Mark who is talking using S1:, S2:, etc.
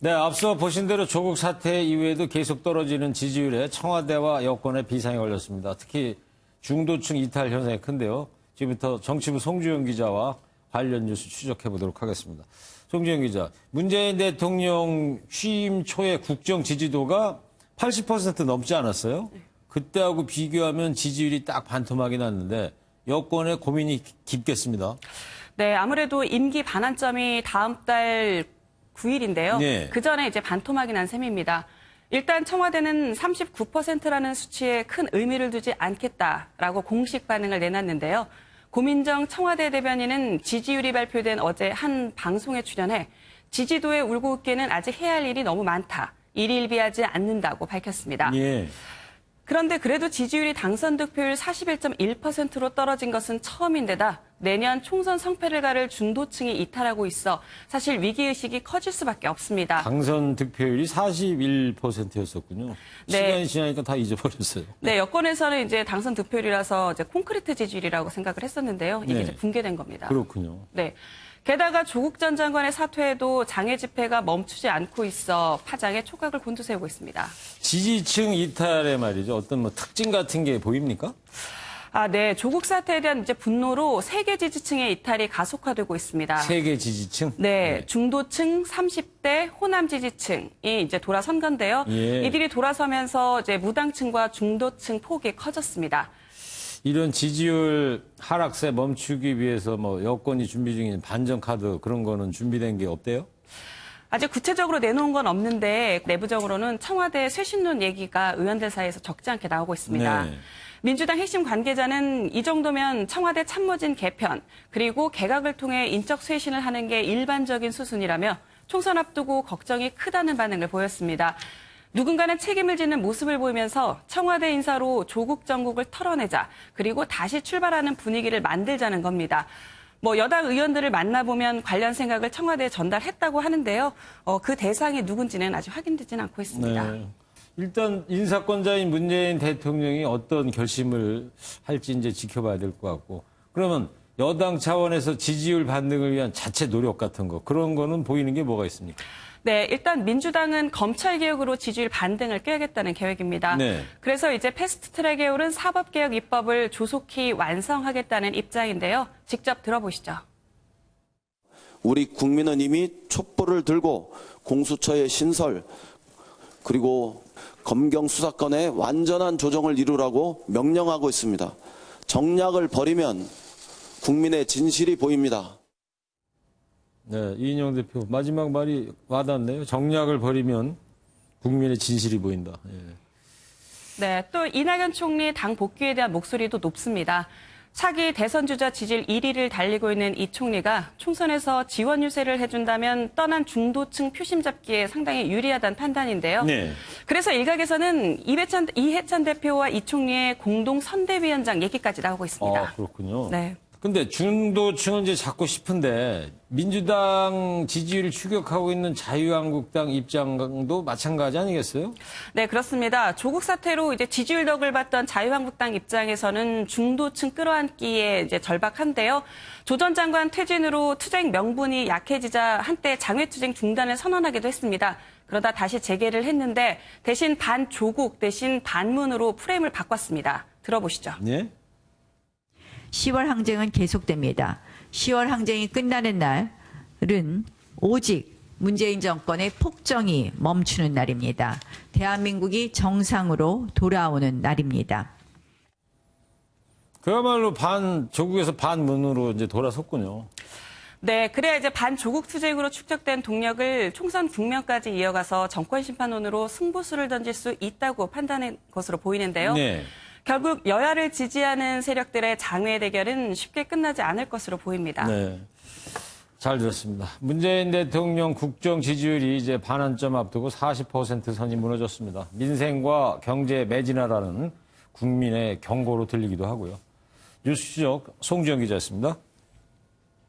S1: 네, 앞서 보신 대로 조국 사태 이후에도 계속 떨어지는 지지율에 청와대와 여권의 비상이 걸렸습니다. 특히 중도층 이탈 현상이 큰데요. 지금부터 정치부 송주영 기자와 관련 뉴스 추적해 보도록 하겠습니다. 송주영 기자, 문재인 대통령 취임 초에 국정 지지도가 80% 넘지 않았어요? 그때하고 비교하면 지지율이 딱 반토막이 났는데 여권의 고민이 깊겠습니다.
S2: 네, 아무래도 임기 반환점이 다음 달 9일인데요.
S1: 네.
S2: 그 전에 이제 반토막이 난 셈입니다. 일단 청와대는 39%라는 수치에 큰 의미를 두지 않겠다라고 공식 반응을 내놨는데요. 고민정 청와대 대변인은 지지율이 발표된 어제 한 방송에 출연해 지지도에 울고 웃기는 아직 해야 할 일이 너무 많다. 일일비하지 않는다고 밝혔습니다.
S1: 예.
S2: 그런데 그래도 지지율이 당선 득표율 41.1%로 떨어진 것은 처음인데다 내년 총선 성패를 가를 중도층이 이탈하고 있어 사실 위기의식이 커질 수밖에 없습니다.
S1: 당선 득표율이 41%였었군요.
S2: 네.
S1: 시간이 지나니까 다 잊어버렸어요.
S2: 네, 여권에서는 이제 당선 득표율이라서 이제 콘크리트 지지율이라고 생각을 했었는데요. 이게
S1: 네.
S2: 이제 붕괴된 겁니다.
S1: 그렇군요.
S2: 네. 게다가 조국 전 장관의 사퇴에도 장애 집회가 멈추지 않고 있어 파장에 촉각을 곤두세우고 있습니다.
S1: 지지층 이탈에 말이죠. 어떤 뭐 특징 같은 게 보입니까?
S2: 네. 조국 사태에 대한 이제 분노로 세계 지지층의 이탈이 가속화되고 있습니다.
S1: 세계 지지층?
S2: 네, 중도층, 30대, 호남 지지층이 이제 돌아선 건데요.
S1: 예.
S2: 이들이 돌아서면서 이제 무당층과 중도층 폭이 커졌습니다.
S1: 이런 지지율 하락세 멈추기 위해서 뭐 여권이 준비 중인 반전 카드 그런 거는 준비된 게 없대요?
S2: 아직 구체적으로 내놓은 건 없는데 내부적으로는 청와대 쇄신론 얘기가 의원들 사이에서 적지 않게 나오고 있습니다.
S1: 네.
S2: 민주당 핵심 관계자는 이 정도면 청와대 참모진 개편 그리고 개각을 통해 인적 쇄신을 하는 게 일반적인 수순이라며 총선 앞두고 걱정이 크다는 반응을 보였습니다. 누군가는 책임을 지는 모습을 보이면서 청와대 인사로 조국 정국을 털어내자 그리고 다시 출발하는 분위기를 만들자는 겁니다. 여당 의원들을 만나보면 관련 생각을 청와대에 전달했다고 하는데요. 그 대상이 누군지는 아직 확인되지는 않고 있습니다.
S1: 네. 일단 인사권자인 문재인 대통령이 어떤 결심을 할지 이제 지켜봐야 될 것 같고 그러면 여당 차원에서 지지율 반등을 위한 자체 노력 같은 거 그런 거는 보이는 게 뭐가 있습니까?
S2: 네, 일단 민주당은 검찰개혁으로 지지율 반등을 꾀하겠다는 계획입니다.
S1: 네.
S2: 그래서 이제 패스트트랙에 오른 사법개혁 입법을 조속히 완성하겠다는 입장인데요. 직접 들어보시죠.
S3: 우리 국민은 이미 촛불을 들고 공수처의 신설 그리고 검경 수사권의 완전한 조정을 이루라고 명령하고 있습니다. 정략을 버리면 국민의 진실이 보입니다.
S1: 네, 이인영 대표 마지막 말이 와닿네요. 정략을 버리면 국민의 진실이 보인다. 예.
S2: 네, 또 이낙연 총리 당 복귀에 대한 목소리도 높습니다. 차기 대선 주자 지지율 1위를 달리고 있는 이 총리가 총선에서 지원 유세를 해준다면 떠난 중도층 표심 잡기에 상당히 유리하다는 판단인데요.
S1: 네.
S2: 그래서 일각에서는 이해찬 대표와 이 총리의 공동 선대위원장 얘기까지 나오고 있습니다.
S1: 그렇군요.
S2: 네.
S1: 근데 중도층은 이제 잡고 싶은데 민주당 지지율을 추격하고 있는 자유한국당 입장도 마찬가지 아니겠어요?
S2: 네, 그렇습니다. 조국 사태로 이제 지지율 덕을 봤던 자유한국당 입장에서는 중도층 끌어안기에 이제 절박한데요. 조 전 장관 퇴진으로 투쟁 명분이 약해지자 한때 장외투쟁 중단을 선언하기도 했습니다. 그러다 다시 재개를 했는데 대신 반조국 대신 반문으로 프레임을 바꿨습니다. 들어보시죠.
S1: 네.
S4: 10월 항쟁은 계속됩니다. 10월 항쟁이 끝나는 날은 오직 문재인 정권의 폭정이 멈추는 날입니다. 대한민국이 정상으로 돌아오는 날입니다.
S1: 그야말로 조국에서 반문으로 이제 돌아섰군요.
S2: 네, 그래야 이제 반조국 투쟁으로 축적된 동력을 총선 국면까지 이어가서 정권 심판론으로 승부수를 던질 수 있다고 판단한 것으로 보이는데요.
S1: 네.
S2: 결국 여야를 지지하는 세력들의 장외 대결은 쉽게 끝나지 않을 것으로 보입니다.
S1: 네. 잘 들었습니다. 문재인 대통령 국정 지지율이 이제 반환점 앞두고 40% 선이 무너졌습니다. 민생과 경제에 매진하라는 국민의 경고로 들리기도 하고요. 뉴스 추적 송지영 기자였습니다.